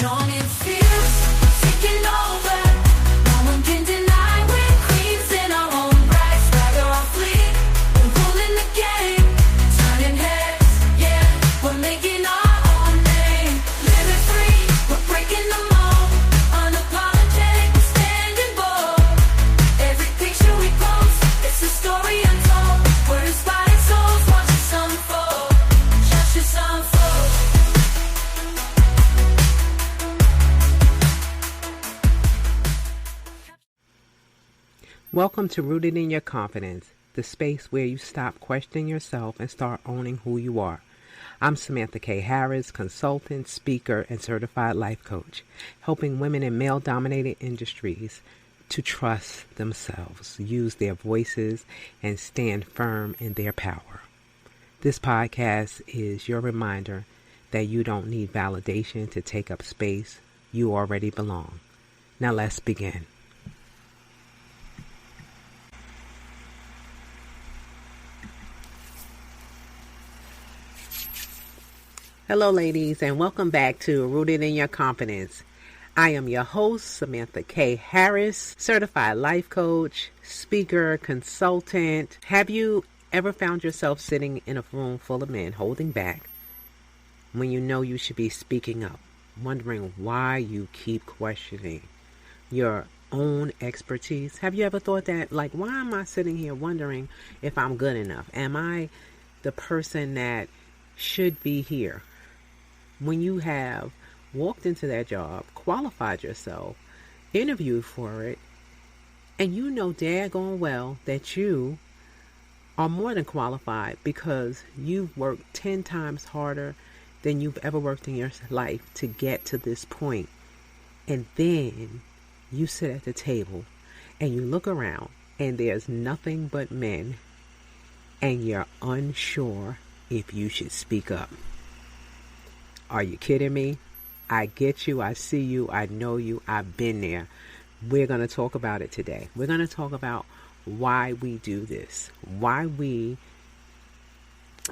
Strong and fierce, taking over. No one can deny we're queens in our own right. Swagger on fleek, we're ruling the game. Turning heads, yeah, we're making our own name. Living free, we're breaking the mold. Unapologetic, we're standing bold. Every picture we post, it's a story untold. We're inspired souls, watch us unfold. Watch us unfold. Welcome to Rooted in Your Confidence, the space where you stop questioning yourself and start owning who you are. I'm Samantha K. Harris, consultant, speaker, and certified life coach, helping women in male-dominated industries to trust themselves, use their voices, and stand firm in their power. This podcast is your reminder that you don't need validation to take up space. You already belong. Now let's begin. Hello, ladies, and welcome back to Rooted in Your Confidence. I am your host, Samantha K. Harris, certified life coach, speaker, consultant. Have you ever found yourself sitting in a room full of men holding back when you know you should be speaking up, wondering why you keep questioning your own expertise? Have you ever thought that, like, why am I sitting here wondering if I'm good enough? Am I the person that should be here? When you have walked into that job, qualified yourself, interviewed for it, and you know daggone well that you are more than qualified because you've worked 10 times harder than you've ever worked in your life to get to this point. And then you sit at the table and you look around and there's nothing but men and you're unsure if you should speak up. Are you kidding me? I get you. I see you. I know you. I've been there. We're going to talk about it today. We're going to talk about why we do this, why we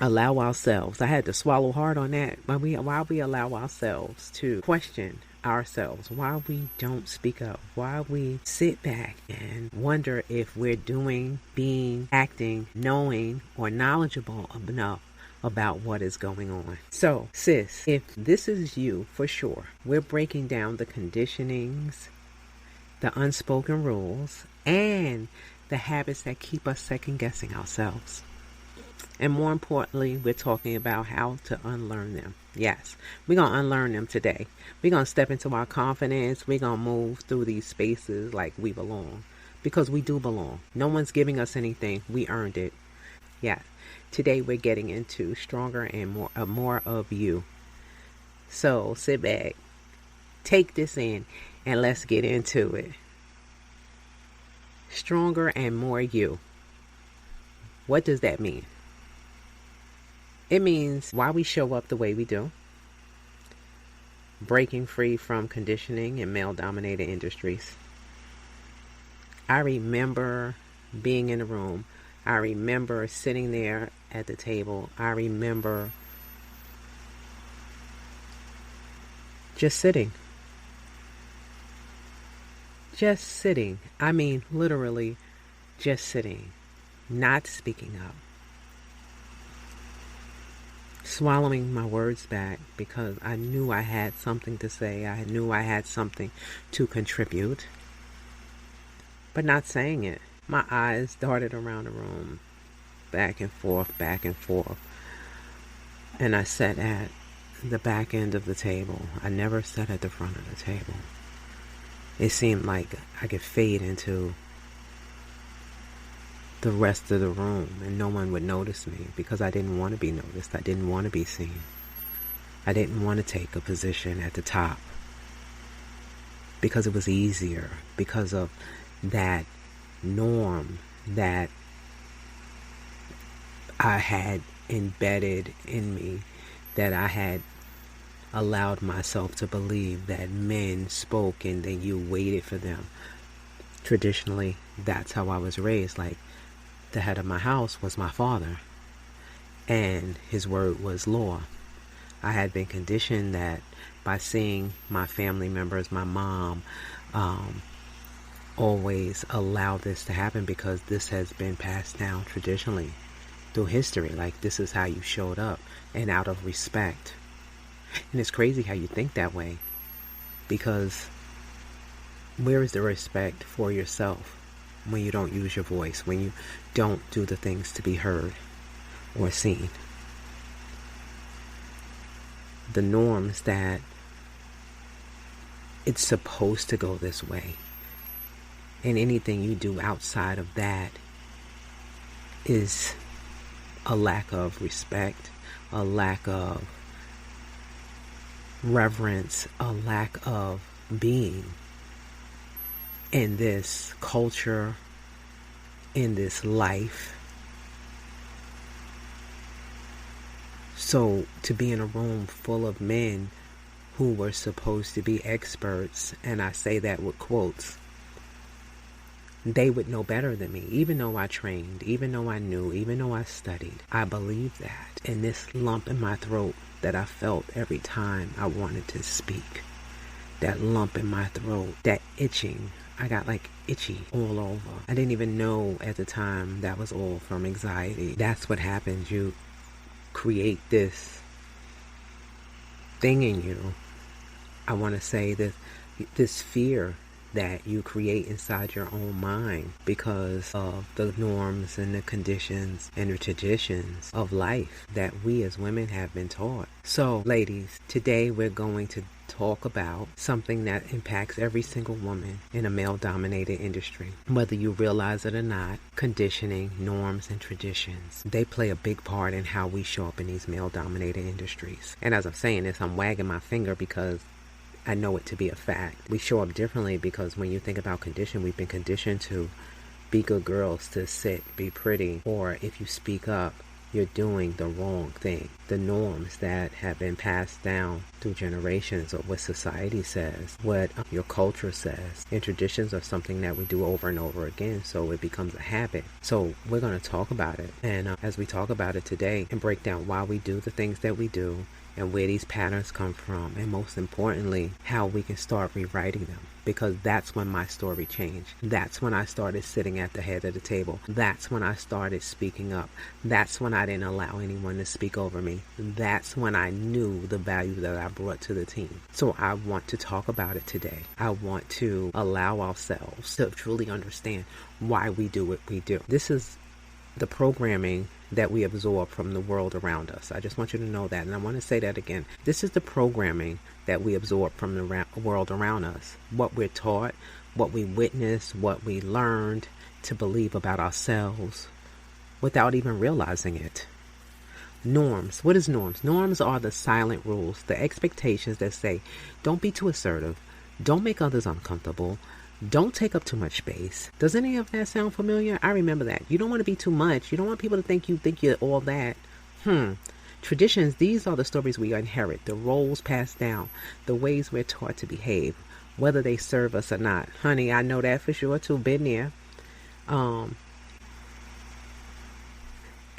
allow ourselves. I had to swallow hard on that. Why we allow ourselves to question ourselves, why we don't speak up, why we sit back and wonder if we're doing, being, acting, knowing, or knowledgeable enough about what is going on. So, sis, if this is you, for sure, we're breaking down the conditionings, the unspoken rules, and the habits that keep us second guessing ourselves. And more importantly, we're talking about how to unlearn them. Yes, we're going to unlearn them today. We're going to step into our confidence. We're going to move through these spaces like we belong, because we do belong. No one's giving us anything. We earned it. Yeah. Today we're getting into stronger and more of you. So sit back, take this in, and let's get into it. Stronger and more you. What does that mean? It means why we show up the way we do. Breaking free from conditioning in male-dominated industries. I remember being in a room. I remember sitting there at the table. I remember just sitting. Just sitting. I mean, literally just sitting. Not speaking up. Swallowing my words back because I knew I had something to say. I knew I had something to contribute. But not saying it. My eyes darted around the room, back and forth, and I sat at the back end of the table. I never sat at the front of the table. It seemed like I could fade into the rest of the room and no one would notice me because I didn't want to be noticed. I didn't want to be seen. I didn't want to take a position at the top because it was easier, because of that norm that I had embedded in me, that I had allowed myself to believe that men spoke and then you waited for them. Traditionally, that's how I was raised. Like, the head of my house was my father, and his word was law. I had been conditioned that by seeing my family members, my mom, always allow this to happen because this has been passed down traditionally through history. Like, this is how you showed up, and out of respect. And it's crazy how you think that way, because where is the respect for yourself when you don't use your voice, when you don't do the things to be heard or seen? The norms that it's supposed to go this way, and anything you do outside of that is a lack of respect, a lack of reverence, a lack of being in this culture, in this life. So to be in a room full of men who were supposed to be experts, and I say that with quotes, they would know better than me, even though I trained, even though I knew, even though I studied. I believe that. And this lump in my throat that I felt every time I wanted to speak, that lump in my throat, that itching, I got like itchy all over. I didn't even know at the time that was all from anxiety. That's what happens. You create this thing in you. I want to say that this fear that you create inside your own mind because of the norms and the conditions and the traditions of life that we as women have been taught. So, ladies, today we're going to talk about something that impacts every single woman in a male-dominated industry. Whether you realize it or not, conditioning, norms, and traditions, they play a big part in how we show up in these male-dominated industries. And as I'm saying this, I'm wagging my finger because I know it to be a fact. We show up differently because when you think about condition, we've been conditioned to be good girls, to sit, be pretty, or if you speak up, you're doing the wrong thing. The norms that have been passed down through generations, or what society says, what your culture says, and traditions are something that we do over and over again, so it becomes a habit. So we're going to talk about it, and as we talk about it today and break down why we do the things that we do, and where these patterns come from, and most importantly, how we can start rewriting them. Because that's when my story changed. That's when I started sitting at the head of the table. That's when I started speaking up. That's when I didn't allow anyone to speak over me. That's when I knew the value that I brought to the team. So I want to talk about it today. I want to allow ourselves to truly understand why we do what we do. This is the programming that we absorb from the world around us. I just want you to know that. And I want to say that again. This is the programming that we absorb from the world around us. What we're taught, what we witnessed, what we learned to believe about ourselves without even realizing it. Norms. What is norms? Norms are the silent rules, the expectations that say, don't be too assertive, don't make others uncomfortable, don't take up too much space. Does any of that sound familiar? I remember that. You don't want to be too much. You don't want people to think you're all that. Traditions, these are the stories we inherit, the roles passed down, the ways we're taught to behave, whether they serve us or not. Honey, I know that for sure too. Been there. And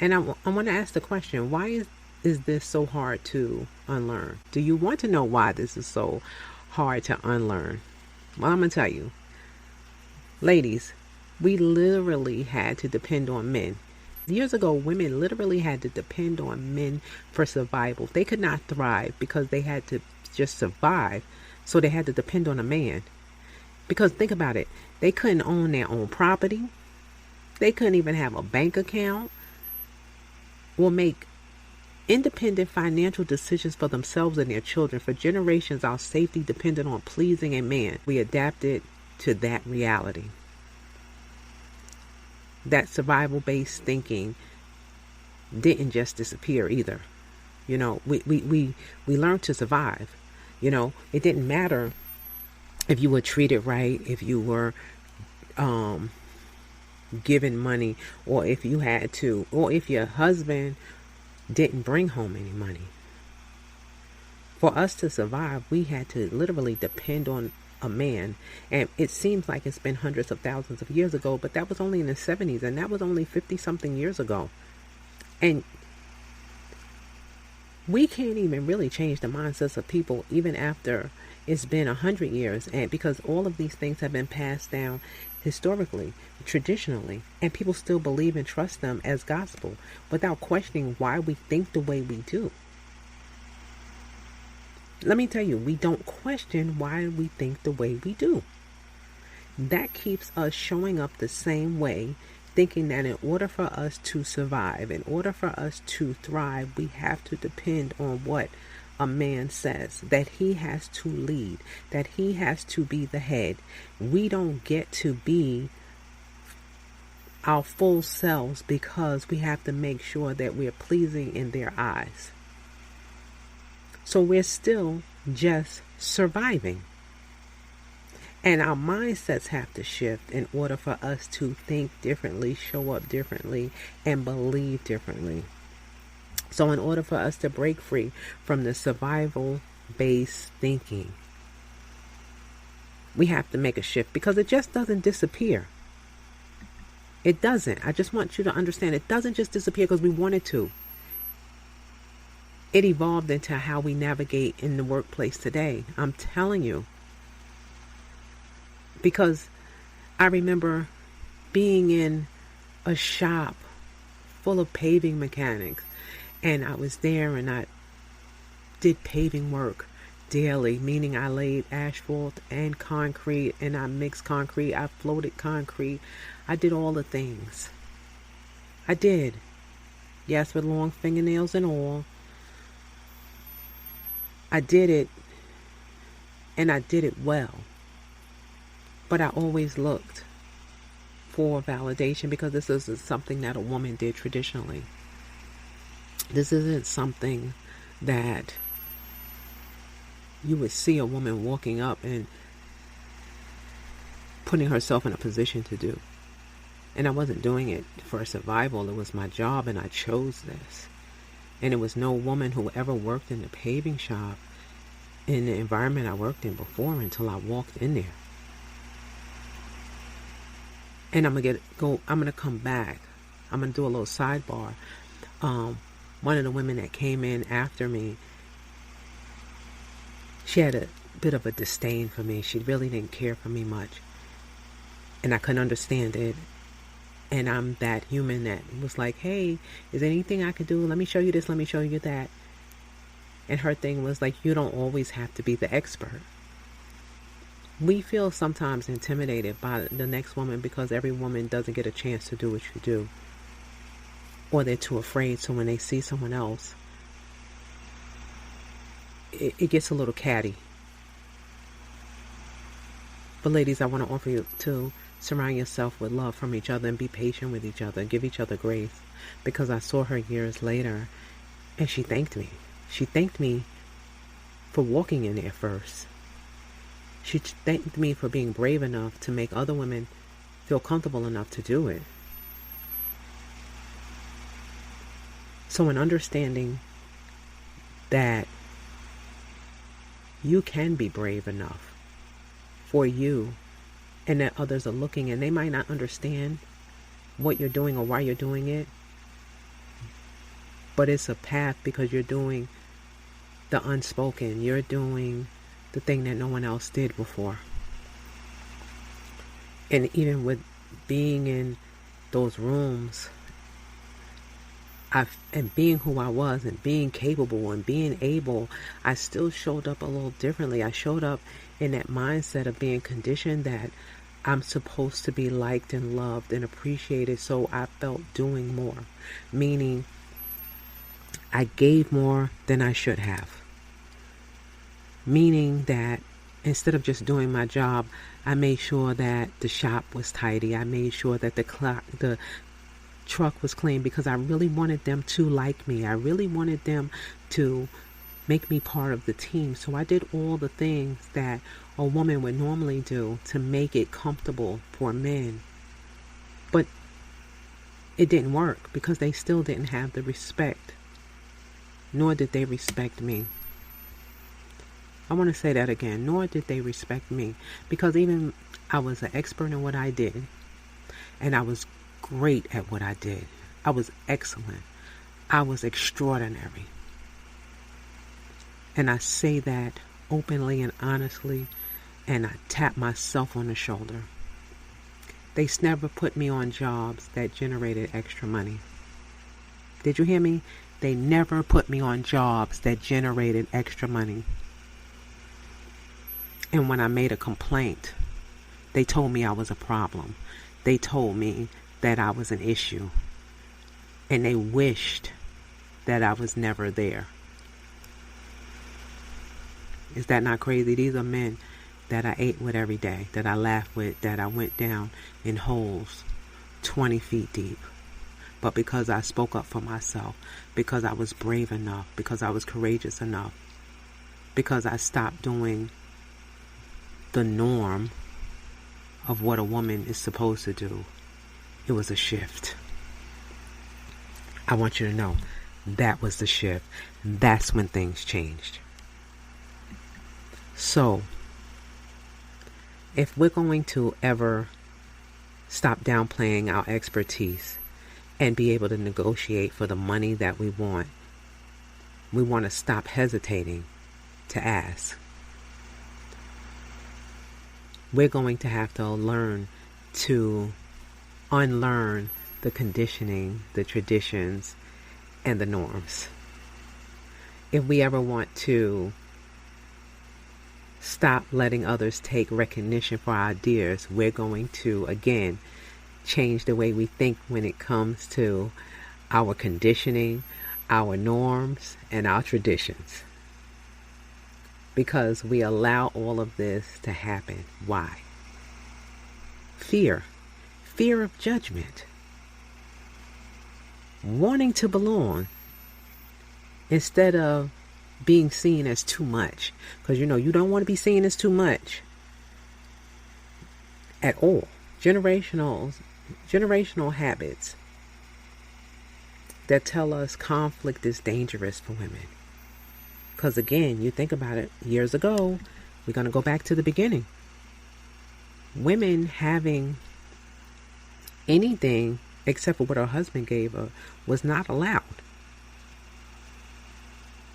I want to ask the question, why is this so hard to unlearn? Do you want to know why this is so hard to unlearn? Well, I'm going to tell you. Ladies, we literally had to depend on men. Years ago, women literally had to depend on men for survival. They could not thrive because they had to just survive. So they had to depend on a man. Because think about it. They couldn't own their own property. They couldn't even have a bank account or make independent financial decisions for themselves and their children. For generations, our safety depended on pleasing a man. We adapted to that reality. That survival-based thinking didn't just disappear either. You know, we learned to survive. You know, it didn't matter if you were treated right, if you were given money, or if you had to, or if your husband didn't bring home any money. For us to survive, we had to literally depend on a man. And it seems like it's been hundreds of thousands of years ago, but that was only in the 70s, and that was only 50 something years ago. And We can't even really change the mindsets of people even after it's been 100 years, and because all of these things have been passed down historically, traditionally, and people still believe and trust them as gospel without questioning why we think the way we do. Let me tell you, we don't question why we think the way we do. That keeps us showing up the same way, thinking that in order for us to survive, in order for us to thrive, we have to depend on what a man says, that he has to lead, that he has to be the head. We don't get to be our full selves because we have to make sure that we're pleasing in their eyes. So we're still just surviving. And our mindsets have to shift in order for us to think differently, show up differently, and believe differently. So in order for us to break free from the survival-based thinking, we have to make a shift because it just doesn't disappear. It doesn't. I just want you to understand it doesn't just disappear because we want it to. It evolved into how we navigate in the workplace today. I'm telling you. Because I remember being in a shop full of paving mechanics, and I was there and I did paving work daily, meaning I laid asphalt and concrete, and I mixed concrete, I floated concrete, I did all the things. I did. Yes, with long fingernails and all. I did it, and I did it well. But I always looked for validation because this isn't something that a woman did traditionally. This isn't something that you would see a woman walking up and putting herself in a position to do. And I wasn't doing it for survival. It was my job, and I chose this. And it was no woman who ever worked in the paving shop in the environment I worked in before until I walked in there. And I'm gonna come back. I'm gonna do a little sidebar. One of the women that came in after me, she had a bit of a disdain for me. She really didn't care for me much, and I couldn't understand it. And I'm that human that was like, hey, is there anything I can do? Let me show you this, let me show you that. And her thing was like, you don't always have to be the expert. We feel sometimes intimidated by the next woman because every woman doesn't get a chance to do what you do. Or they're too afraid, so when they see someone else, it gets a little catty. But ladies, I want to offer you to surround yourself with love from each other and be patient with each other. Give each other grace. Because I saw her years later and she thanked me. She thanked me for walking in there first. She thanked me for being brave enough to make other women feel comfortable enough to do it. So in understanding that you can be brave enough for you, and that others are looking and they might not understand what you're doing or why you're doing it, but it's a path because you're doing the unspoken. You're doing the thing that no one else did before. And even with being in those rooms, and being who I was and being capable and being able, I still showed up a little differently. I showed up in that mindset of being conditioned that I'm supposed to be liked and loved and appreciated, so I felt doing more. Meaning, I gave more than I should have. Meaning that instead of just doing my job, I made sure that the shop was tidy. I made sure that the truck was clean because I really wanted them to like me. I really wanted them to make me part of the team. So I did all the things that a woman would normally do to make it comfortable for men. But it didn't work because they still didn't have the respect, nor did they respect me. I want to say that again. Nor did they respect me, because even I was an expert in what I did, and I was great at what I did. I was excellent. I was extraordinary. And I say that openly and honestly, and I tap myself on the shoulder. They never put me on jobs that generated extra money. Did you hear me? They never put me on jobs that generated extra money. And when I made a complaint, they told me I was a problem. They told me that I was an issue. And they wished that I was never there. Is that not crazy? These are men that I ate with every day, that I laughed with, that I went down in holes 20 feet deep. But because I spoke up for myself, because I was brave enough, because I was courageous enough, because I stopped doing the norm of what a woman is supposed to do, it was a shift. I want you to know that was the shift. That's when things changed. So, if we're going to ever stop downplaying our expertise and be able to negotiate for the money that we want to stop hesitating to ask. We're going to have to learn to unlearn the conditioning, the traditions, and the norms. If we ever want to stop letting others take recognition for our ideas, we're going to, again, change the way we think when it comes to our conditioning, our norms, and our traditions. Because we allow all of this to happen. Why? Fear. Fear of judgment. Wanting to belong instead of being seen as too much. Because you don't want to be seen as too much at all. Generational habits that tell us conflict is dangerous for women. Because again, you think about it, years ago, we're going to go back to the beginning. Women having anything except for what her husband gave her was not allowed.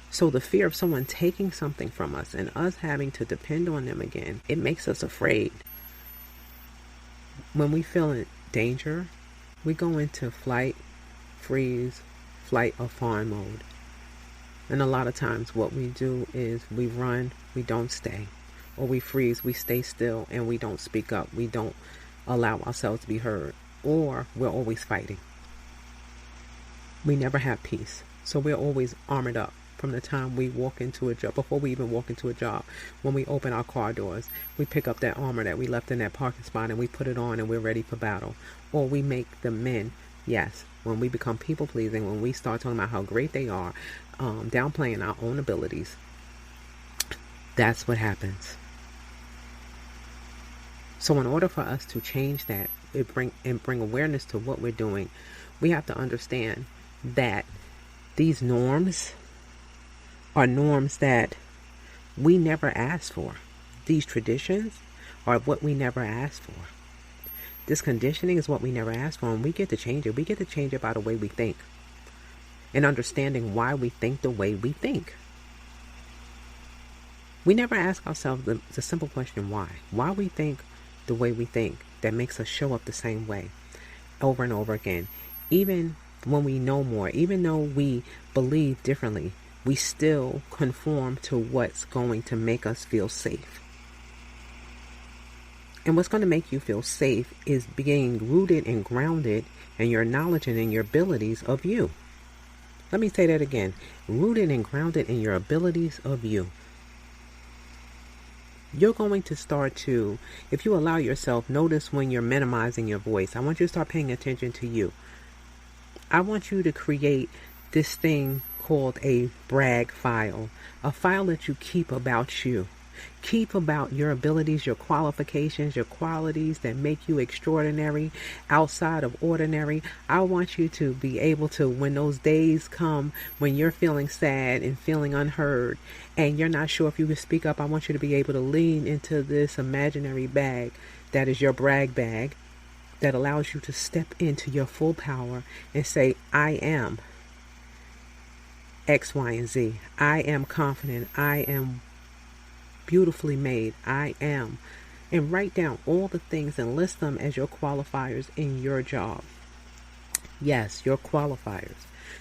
So the fear of someone taking something from us and us having to depend on them again, it makes us afraid. When we feel in danger, we go into flight, freeze, flight, or fawn mode. And a lot of times what we do is we run, we don't stay. Or we freeze, we stay still, and we don't speak up. We don't allow ourselves to be heard. Or we're always fighting. We never have peace. So we're always armored up. From the time we walk into a job, before we even walk into a job, when we open our car doors, we pick up that armor that we left in that parking spot and we put it on and we're ready for battle. Or we make the men, yes, when we become people pleasing, when we start talking about how great they are, downplaying our own abilities, that's what happens. So in order for us to change that and bring awareness to what we're doing, we have to understand that these norms are norms that we never asked for. These traditions are what we never asked for. This conditioning is what we never asked for, and we get to change it. We get to change it by the way we think and understanding why we think the way we think. We never ask ourselves the simple question, why? Why we think the way we think that makes us show up the same way over and over again. Even when we know more, even though we believe differently, we still conform to what's going to make us feel safe. And what's going to make you feel safe is being rooted and grounded in your knowledge and in your abilities of you. Let me say that again. Rooted and grounded in your abilities of you. You're going to start to, if you allow yourself, notice when you're minimizing your voice. I want you to start paying attention to you. I want you to create this thing called a brag file, a file that you keep about you. Keep about your abilities, your qualifications, your qualities that make you extraordinary, outside of ordinary. I want you to be able to, when those days come, when you're feeling sad and feeling unheard, and you're not sure if you can speak up, I want you to be able to lean into this imaginary bag that is your brag bag that allows you to step into your full power and say, I am. X, Y, and Z. I am confident. I am beautifully made. I am. And write down all the things and list them as your qualifiers in your job. Yes, your qualifiers.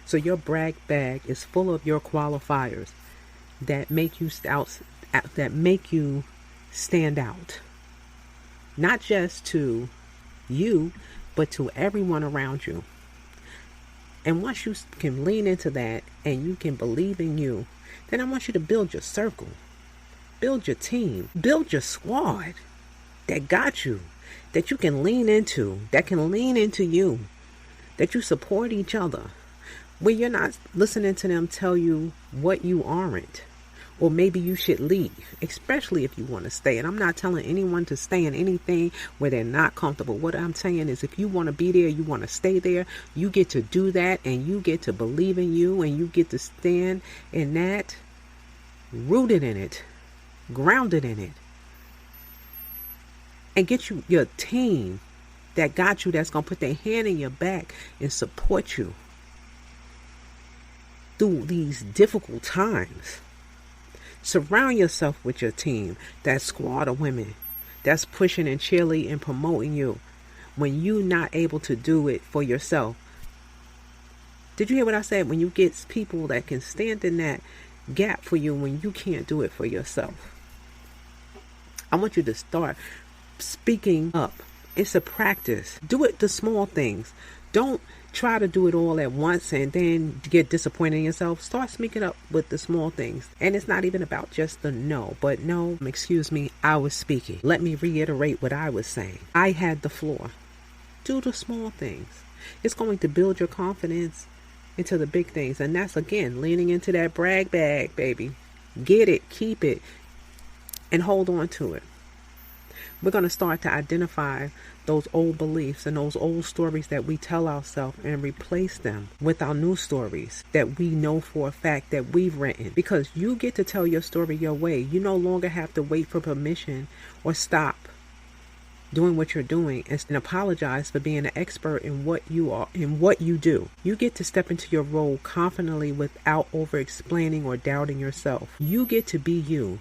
So your brag bag is full of your qualifiers that make you stand out. Not just to you, but to everyone around you. And once you can lean into that and you can believe in you, then I want you to build your circle, build your team, build your squad that got you, that you can lean into, that can lean into you, that you support each other, where you're not listening to them tell you what you aren't. Or maybe you should leave, especially if you want to stay. And I'm not telling anyone to stay in anything where they're not comfortable. What I'm saying is if you want to be there, you want to stay there, you get to do that, and you get to believe in you, and you get to stand in that, rooted in it, grounded in it, and get you your team that got you, that's going to put their hand in your back and support you through these difficult times. Surround yourself with your team, that squad of women that's pushing and cheerleading and promoting you when you're not able to do it for yourself. Did you hear what I said? When you get people that can stand in that gap for you when you can't do it for yourself. I want you to start speaking up. It's a practice. Do it the small things. Don't try to do it all at once and then get disappointed in yourself. Start speaking up with the small things. And it's not even about just the no, but no, excuse me, I was speaking. Let me reiterate what I was saying. I had the floor. Do the small things. It's going to build your confidence into the big things. And that's, again, leaning into that brag bag, baby. Get it, keep it, and hold on to it. We're going to start to identify those old beliefs and those old stories that we tell ourselves and replace them with our new stories that we know for a fact that we've written. Because you get to tell your story your way. You no longer have to wait for permission or stop doing what you're doing and apologize for being an expert in what you are, in what you do. You get to step into your role confidently without over explaining or doubting yourself. You get to be you.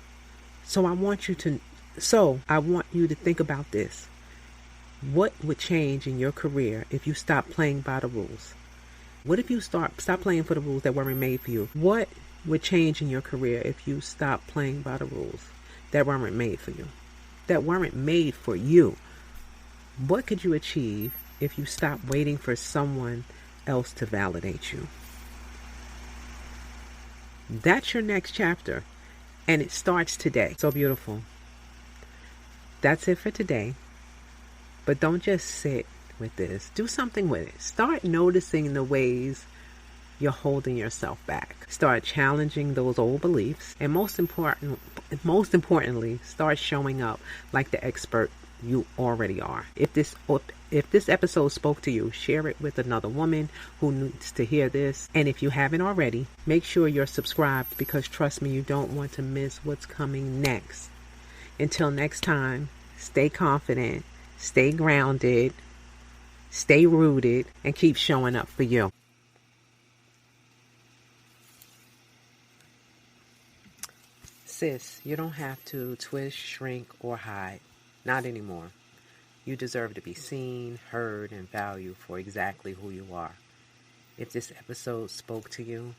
So I want you to think about this. What would change in your career if you stop playing by the rules? What if you stop playing for the rules that weren't made for you? What would change in your career if you stop playing by the rules that weren't made for you? That weren't made for you. What could you achieve if you stop waiting for someone else to validate you? That's your next chapter, and it starts today. So beautiful. That's it for today. But don't just sit with this. Do something with it. Start noticing the ways you're holding yourself back. Start challenging those old beliefs. And most importantly, start showing up like the expert you already are. If this episode spoke to you, share it with another woman who needs to hear this. And if you haven't already, make sure you're subscribed, because trust me, you don't want to miss what's coming next. Until next time, stay confident, stay grounded, stay rooted, and keep showing up for you. Sis, you don't have to twist, shrink, or hide. Not anymore. You deserve to be seen, heard, and valued for exactly who you are. If this episode spoke to you,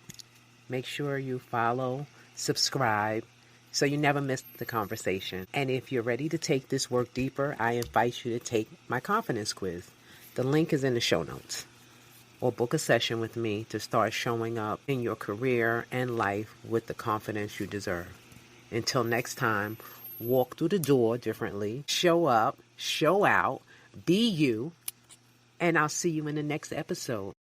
make sure you follow, subscribe, so you never miss the conversation. And if you're ready to take this work deeper, I invite you to take my confidence quiz. The link is in the show notes. Or book a session with me to start showing up in your career and life with the confidence you deserve. Until next time, walk through the door differently, show up, show out, be you, and I'll see you in the next episode.